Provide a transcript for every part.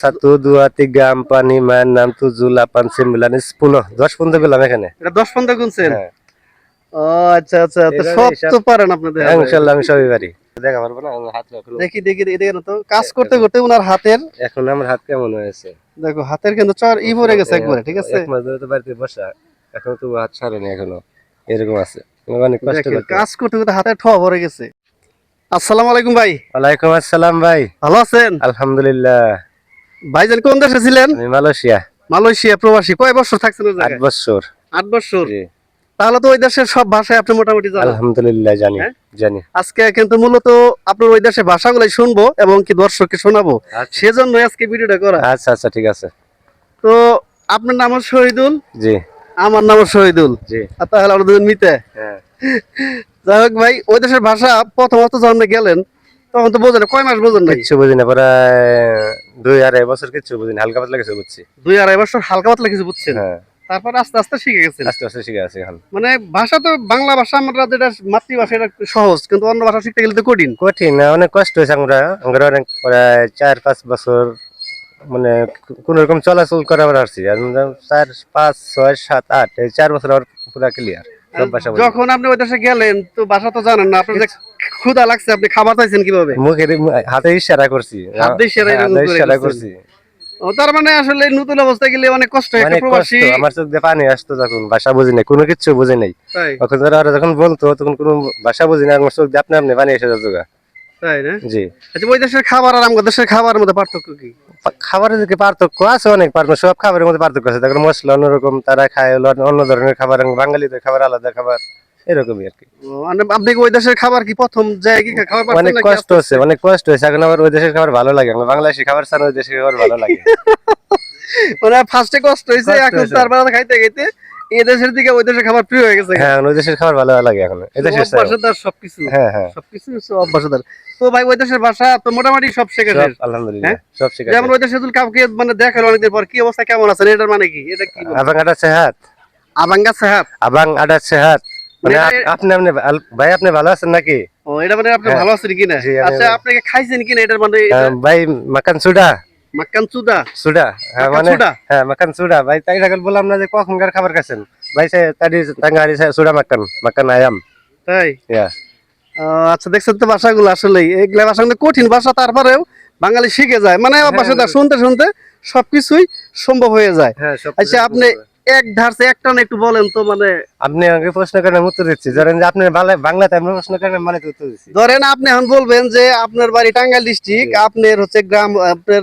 Satu dua tiga empat lima enam tujuh delapan sembilan 10 10 পর্যন্ত পেলাম এখানে। এটা 10 পর্যন্ত গুনছেন? হ্যাঁ ও আচ্ছা আচ্ছা, তো এইভাবে সব হিসাব তো পারেন আপনাদের। ইনশাআল্লাহ আমি সবই পারি। দেখা পারবো না আমার হাত রাখলো। দেখি দেখি দেখেন তো, কাজ করতে করতে ওনার হাতের, এখন আমার হাত কেমন হয়েছে দেখো হাতের কিন্তু চর পড়ে গেছে একবারে, ঠিক আছে? এক মাস ধরে তো বাড়িতে বসা, এখন তো হাত ছাড়েনি এখনো, এরকম আছে। অনেক কষ্ট দেখেন করতে। কাজ করতে করতে হাতে ঠোয়া ভরে গেছে। আসসালামু আলাইকুম ভাই। ওয়ালাইকুম আসসালাম ভাই। ভালো আছেন? আলহামদুলিল্লাহ। ভাইজান কোন দেশে ছিলেন? আমি মালয়েশিয়া। মালয়েশিয়া প্রবাসী। কয় বছর থাকছেন ওই 8 জায়গায়? বছর। 8 বছর। জি তাহলে তো ওই দেশের সব ভাষায় আপনি মোটামুটি জানেন। আলহামদুলিল্লাহ জানি। হ্যাঁ? জানি। আজকে কিন্তু মূলত আপনার ওই দেশের ভাষাগুলাই শুনবো এবং কি দর্শককে শোনাবো, সেজন্য আজকে ভিডিওটা করা। আচ্ছা আচ্ছা ঠিক আছে। তো আপনার নাম হচ্ছে শহীদুল, জি আমার নাম শহীদুল। জি আর তাহলে আমরা দুজন মিতে। হ্যাঁ। যাই হোক ভাই, ওই দেশের ভাষা প্রথমত যখন গেলেন তখন তো বোঝেন, কয় মাস বোঝেন নাই? কিচ্ছু বুঝি না, প্রায় 2-2.5 বছর কিচ্ছু বুঝি না, হালকা পাতলা কিছু বুঝছি। 2-2.5 বছর হালকা পাতলা কিছু বুঝছেন, হ্যাঁ তারপর আস্তে আস্তে শিখে গেছেন। আস্তে আস্তে শিখে আছি এখন। মানে ভাষা তো বাংলা ভাষা আমরা যেটা মাতৃভাষা, এটা সহজ, কিন্তু অন্য ভাষা শিখতে গেলে তো কঠিন। কঠিন না, অনেক কষ্ট হয়েছে। আমরা অনেক প্রায় 4-5 বছর মানে কোন রকম চলাচল করে আমরা আসছি। 4 5 6 7 8 এই 4 বছর আমার পুরো ক্লিয়ার সব ভাষা বুঝি। যখন আপনি ওই দেশে গেলেন তো ভাষা তো জানেন না, আপনার যে ক্ষুধা লাগছে আপনি খাবার চাইছেন কিভাবে? হাতে ইশারা করছি, হাত দিয়ে ইশারা করছি। ও তার মানে আসলে নতুন অবস্থায় গেলে অনেক কষ্ট একটা অনেক কষ্ট, প্রবাসী। আমার চোখ দিয়ে পানি আসতো যখন ভাষা বুঝি নাই, কোনো কিছু বুঝি নাই। তাই তখন ওরা যখন বলতো তখন কোনো ভাষা বুঝি না, আমার চোখ দিয়ে আপনি আপনি পানি এসে যেত। তাই না? জি। আচ্ছা, ওই দেশের খাবার আর আমাদের দেশের খাবারের মধ্যে পার্থক্য কি? খাবারের দিকে পার্থক্য আছে, অনেক পার্থক্য, সব খাবারের মধ্যে পার্থক্য আছে। তারপরে মশলা অন্যরকম, তারা খায় হলো অন্য ধরনের খাবার, বাঙালিদের খাবার আলাদা খাবার, এরকমই আর কি। মানে আপনি ওই দেশের খাবার কি প্রথম জায়গায় কি খাবার পাচ্ছেন অনেক নাকি কষ্ট হচ্ছে, অনেক কষ্ট হয়েছে। এখন আবার ওই দেশের খাবার ভালো লাগে, আমরা বাংলাদেশি খাবার ছাড়া ওই দেশের খাবার ভালো লাগে। মানে ফার্স্টে কষ্ট হয়েছে, এখন তারপরে খাইতে খাইতে এই দেশের দিকে ওই দেশের খাবার প্রিয় হয়ে গেছে। হ্যাঁ ওই দেশের খাবার ভালো লাগে এখন, এই দেশের অভ্যাসদার সবকিছু। হ্যাঁ হ্যাঁ সবকিছু অভ্যাসদার। তো ভাই ওই দেশের ভাষা তো মোটামুটি সব শেখা শেষ? আলহামদুলিল্লাহ সব শিখে। যেমন ওই দেশে যদি কাউকে মানে দেখেন অনেকদিন পর, কি অবস্থা কেমন আছেন, এটার মানে কি? এটা কি abang ada sehat? আবাঙ্গা সাহাব? abang ada sehat মানে আপনি ভাই আপনি ভালো আছেন নাকি? ও এটা মানে আপনি ভালো আছেন কিনা? আচ্ছা, আপনাকে খাইছেন কিনা এটার মানে? ভাই makan sudah? মাক্কান চুদা? sudah মানে হ্যাঁ makan sudah ভাই। তাই আগে বললাম না যে কখনকার খাবার খাচ্ছেন ভাই? tadi tengah hari saya sudah makan ayam। তাই? ya আচ্ছা, দেখছেন তো ভাষাগুলো, আসলে এগুলা ভাষা কিন্তু কঠিন ভাষা, তারপরেও বাঙালি শিখে যায়, মানে ভাষাটা শুনতে শুনতে সবকিছুই সম্ভব হয়ে যায়। আচ্ছা, আপনি এক ধারছে একটা না একটু বলেন তো, মানে আপনি আমাকে প্রশ্ন করেন আমি উত্তর দিচ্ছি। ধরেন যে আপনি বাংলাতে আমি প্রশ্ন করেন মানে উত্তর দিচ্ছি। ধরেন আপনি এখন বলবেন যে আপনার বাড়ি টাঙ্গাইল ডিস্ট্রিক্ট, আপনার হচ্ছে গ্রাম, আপনার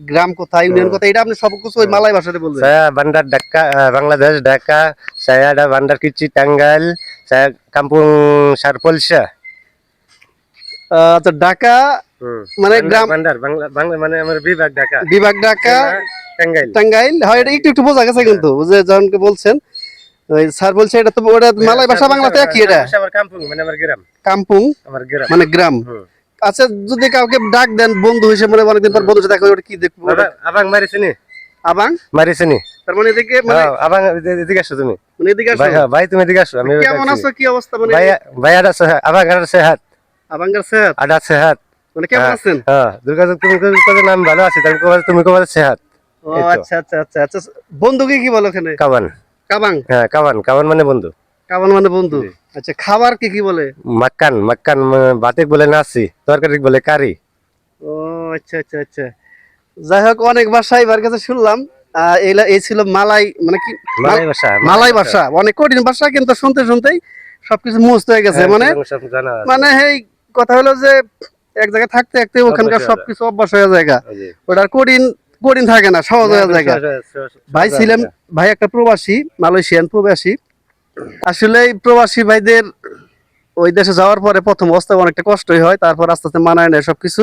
গ্রাম কোথায়, ইউনিয়ন কোথায়, এটা আপনি সবকিছু ওই মালয় ভাষাতে বলবেন। saya Bandar Dhaka, Bangladesh Dhaka. Saya ada Bandar Kici Tanggal. Saya kampung Sarpolsha। আচ্ছা, ঢাকা মানে গ্রাম, বাংলা মানে আমার বিভাগ ঢাকা, বিভাগ ঢাকা, টাঙ্গাইল। টাঙ্গাইল হয়, এটা একটু একটু বোঝা গেছে কিন্তু, যে জনকে বলছেন ওই স্যার বলছে এটা তো ওটা মালয় ভাষা, বাংলাতে কি এটা? আমার কাম্পুং মানে আমার গ্রাম। কাম্পুং আমার গ্রাম মানে গ্রাম। আচ্ছা, যদি কাউকে ডাক দেন বন্ধু হিসেবে, মানে অনেকদিন পর বন্ধু দেখা, ওটা কি দেখবো? আবাং মারিসিনি। আবাং মারিসিনি তার মানে এদিকে, মানে আবাং এদিকে আসো তুমি। মানে এদিকে আসো ভাই, ভাই তুমি এদিকে আসো। আমি কেমন আছো, কি অবস্থা? মানে ভাই ভাই ada sehat, abang ada sehat, আবাঙ্গার সেহাত ada sehat মানে কেমন আছেন? হ্যাঁ দুর্গাযোগ তুমি কবে নাম ভালো আছি, তুমি কবে sehat। ও আচ্ছা আচ্ছা আচ্ছা আচ্ছা, বন্ধুকে কি বলো ওখানে? কাবান। কাবাং? হ্যাঁ কাবান, কাবান মানে বন্ধু। কাবান মানে বন্ধু। আচ্ছা, খাবার কি কি বলে? মাক্কান, মাক্কান বাতিক বলে নাসি, তরকারি বলে কারি। ও আচ্ছা আচ্ছা আচ্ছা। যাই হোক, অনেক ভাষা এবার কাছে শুনলাম। এই ছিল মালাই, মানে কি মালাই ভাষা। মালাই ভাষা অনেক কঠিন ভাষা, কিন্তু শুনতে শুনতেই সবকিছু মুখস্থ হয়ে গেছে। মানে মানে এই কথা হলো যে এক জায়গায় থাকতে থাকতে ওখানকার সবকিছু অভ্যাস হয়ে যায়, ওটা কঠিন কঠিন থাকে না, সহজ হয়ে যায়। ভাই ছিলেন, ভাই একটা প্রবাসী, মালয়েশিয়ান প্রবাসী। আসলে এই প্রবাসী ভাইদের ওই দেশে যাওয়ার পরে প্রথম অবস্থায় অনেকটা কষ্টই হয়, তারপর আস্তে আস্তে মানায় নেয় সবকিছু,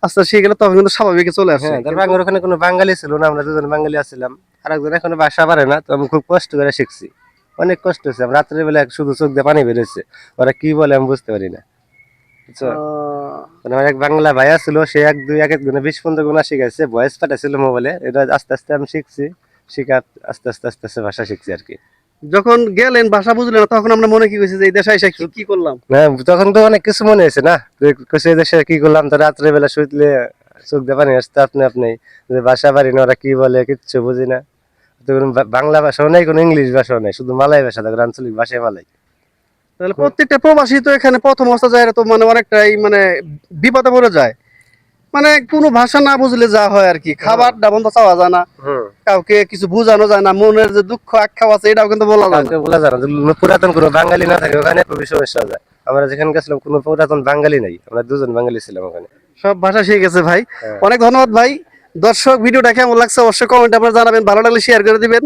আস্তে আস্তে শিখে গেলে তখন কিন্তু স্বাভাবিক চলে আসে। তারপর ওখানে কোনো বাঙালি ছিল না, আমরা দুজন বাঙালি আছিলাম। আর একজন এখনো ভাষা পারে না, তো আমি খুব কষ্ট করে শিখছি, অনেক কষ্ট হচ্ছে। রাত্রে বেলা শুধু চোখ দিয়ে পানি বেরোচ্ছে, ওরা কি বলে আমি বুঝতে পারি না। আমার এক বাংলা ভাইয়া ছিল, সে 1-2 গুণে 20-15 গুণা শিখাইছে, ভয়েস পাঠাইছিল মোবাইলে। এটা আস্তে আস্তে আমি শিখছি, শিখা আস্তে আস্তে আস্তে আস্তে ভাষা শিখছি আর কি। যখন গেলেন ভাষা বুঝলেন না, তখন আমরা মনে কি হয়েছে যে এই দেশে এসে কি করলাম? তখন তো অনেক কিছু মনে হয়েছে না, দেশে কি করলাম। তো রাত্রে বেলা শুইলে চোখ দিয়ে পানি আসতে আপনি আপনি যে ভাষা পারি না ওরা কি বলে কিচ্ছু বুঝি না তো কোনো বাংলা ভাষাও নেই কোনো ইংলিশ ভাষাও নেই শুধু মালাই ভাষা তাদের আঞ্চলিক ভাষায় মালাই তাহলে প্রত্যেকটা প্রবাসী তো এখানে প্রথম অবস্থা যায় তো মানে অনেকটাই মানে বিপদে পড়ে যায়, মানে কোনো ভাষা না বুঝলে যা হয় আর কি, খাবার বন্ধ চাওয়া যায় না, কাউকে কিছু বোঝানো যায় না, মনের যে দুঃখ আখ্যা আছে এটাও কিন্তু বলা যায় না। বলা যায় না যদি পুরাতন কোনো বাঙালি না থাকে ওখানে খুবই সমস্যা যায়। আমরা যেখানে গেছিলাম কোনো পুরাতন বাঙালি নাই, আমরা দুজন বাঙালি ছিলাম ওখানে। সব ভাষা শিখে গেছে ভাই। অনেক ধন্যবাদ ভাই। দর্শক ভিডিওটা কেমন লাগছে অবশ্যই কমেন্টে আপনারা জানাবেন, ভালো লাগলে শেয়ার করে দিবেন।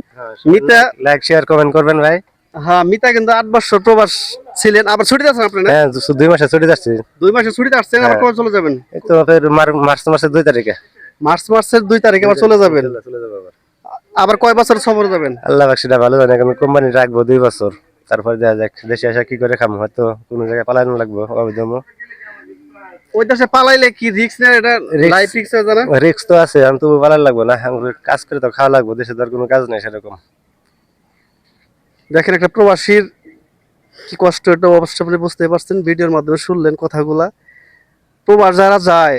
মিতা লাইক শেয়ার কমেন্ট করবেন ভাই। হ্যাঁ, মিতা কিন্তু 8 বছর প্রবাস ছিলেন, আবার ছুটিতে আছেন আপনি না? হ্যাঁ 2 মাসে ছুটি যাচ্ছি। 2 মাসের ছুটিতে আসছেন, আবার কবে চলে যাবেন? এই তো ফের মার্চ মাসের 2 তারিখে। মার্চের 2 তারিখে আবার চলে যাবেন। চলে যাব আবার। আবার কয় বছর সফর যাবেন? আল্লাহ পাক সেটা ভালো জানে, আমি কোম্পানি রাখবো 2 বছর, তারপর দেখা যাক দেশে আসা কি করে খাম, হয়তো কোনো জায়গায় পালানো লাগবো অবৈধম। ওই দেশে পালাইলে কি রিস্ক না? এটা লাইফ রিস্ক আছে না? রিস্ক তো আছে, আমি তো পালানো লাগবো না, আমাকে কাজ করে তো খাওয়া লাগবো, দেশে তো আর কোনো কাজ নাই সেরকম। দেখেন একটা প্রবাসীর কি কষ্ট, এটা অবশ্যই আপনি বুঝতে পারছেন, ভিডিওর মাধ্যমে শুনলেন কথাগুলা। প্রবাস যারা যায়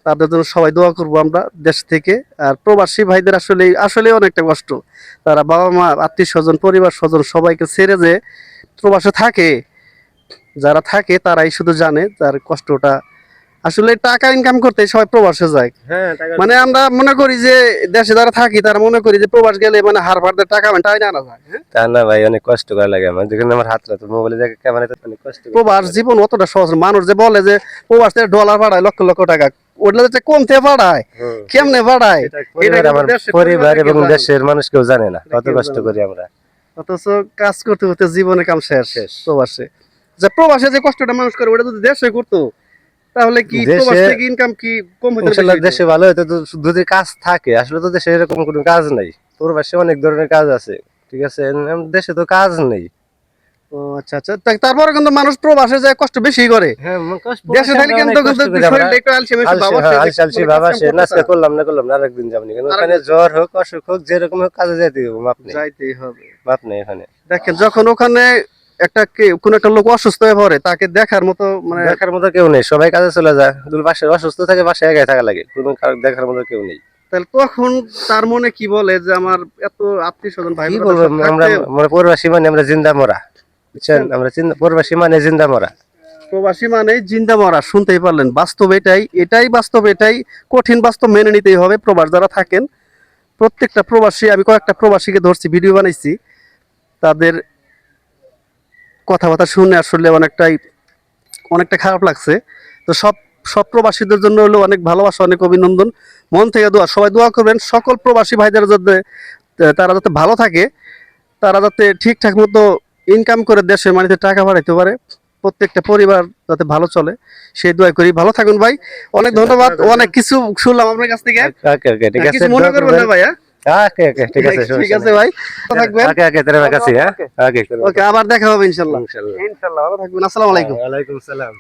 তাদের জন্য সবাই দোয়া করবো আমরা দেশ থেকে। আর প্রবাসী ভাইদের আসলে আসলে অনেকটা কষ্ট, তারা বাবা মা আত্মীয় স্বজন পরিবার স্বজন সবাইকে ছেড়ে যে প্রবাসে থাকে, যারা থাকে তারাই শুধু জানে তার কষ্টটা। আসলে টাকা ইনকাম করতে সবাই প্রবাসে যায়, মানে আমরা মনে করি যে দেশে যারা থাকি তারা মনে করি যে প্রবাস গেলে মানে হার ফাড়তে টাকা মানে টাই আনা যায়। তা না ভাই, অনেক কষ্ট করা লাগে আমার, যেখানে আমার হাতটা তো মোবাইলে দেখে ক্যামেরাতে অনেক কষ্ট। প্রবাস জীবন অতটা সহজ, মানুষ যে বলে যে প্রবাস থেকে ডলার পাঠায় লক্ষ লক্ষ টাকা, ওটা যে কমতে পাঠায় কেমনে পাঠায় এটা আমার পরিবার এবং দেশের মানুষ কেউ জানে না কত কষ্ট করি আমরা, অথচ কাজ করতে করতে জীবনের কাম শেষ প্রবাসে। যে প্রবাসে যে কষ্টটা মানুষ করে ওটা যদি দেশে করতো তাহলে কি প্রবাস থেকে ইনকাম কি কম হতো? ইনশাআল্লাহ দেশে ভালো হতো যদি কাজ থাকে, আসলে তো দেশে এরকম কোনো কাজ নাই, প্রবাসে অনেক ধরনের কাজ আছে, ঠিক আছে, দেশে তো কাজ নেই। ও আচ্ছা আচ্ছা, তারপরে কিন্তু মানুষ প্রবাসে যায় কষ্ট বেশি করে, দেশে থাকলে কিন্তু শরীরটা একটু আলসে ভাব আসে, নাস্তা করলাম না আরেকদিন যাবনি, কিন্তু ওখানে জ্বর হোক অসুখ হোক যেরকম হোক কাজে যাইতেই হবে, মাপ নেই ওখানে। দেখেন যখন ওখানে কোন একটা লোক অসুস্থ হয়ে পড়ে তাকে দেখার মতো মানে দেখার মতো কেউ নেই, সবাই কাজে চলে যায়, বাসায় অসুস্থ থাকে বাসায় একাই থাকা লাগে, কোনো দেখার মতো কেউ নেই। তাহলে তখন তার মনে কি বলে যে আমার এত আত্মীয় স্বজন ভাই কি বলবো, আমরা প্রবাসী মানে আমরা জিন্দা মরা, বুঝছেন, আমরা প্রবাসী মানে জিন্দা মরা। প্রবাসী মানে জিন্দা মরা, শুনতেই পারলেন, বাস্তব এটাই বাস্তব, এটাই কঠিন বাস্তব, মেনে নিতেই হবে। প্রবাস যারা থাকেন প্রত্যেকটা প্রবাসী, আমি কয়েকটা প্রবাসীকে ধরছি ভিডিও বানাইছি, তাদের কথাবার্তা শুনে আসলে অনেকটা খারাপ লাগছে। তো সব সব প্রবাসীদের জন্য হলো অনেক ভালোবাসা, অনেক অভিনন্দন, মন থেকে দোয়া, সবাই দোয়া করবেন সকল প্রবাসী ভাইদের যাতে তারা যাতে ভালো থাকে, তারা যাতে ঠিকঠাক মতো ইনকাম করে দেশে মাটিতে টাকা বাড়াইতে পারে, প্রত্যেকটা পরিবার যাতে ভালো চলে সেই দোয়া করি। ভালো থাকুন ভাই, অনেক ধন্যবাদ। অনেক কিছু শুনলাম আপনার কাছ থেকে, কিছু মনে করবেন না ভাই? ঠিক আছে ভাই, থাকবেন। ওকে, আবার দেখা হবে ইনশাআল্লাহ। ভালো থাকবেন। আসসালামু আলাইকুম। ওয়ালাইকুম আসসালাম।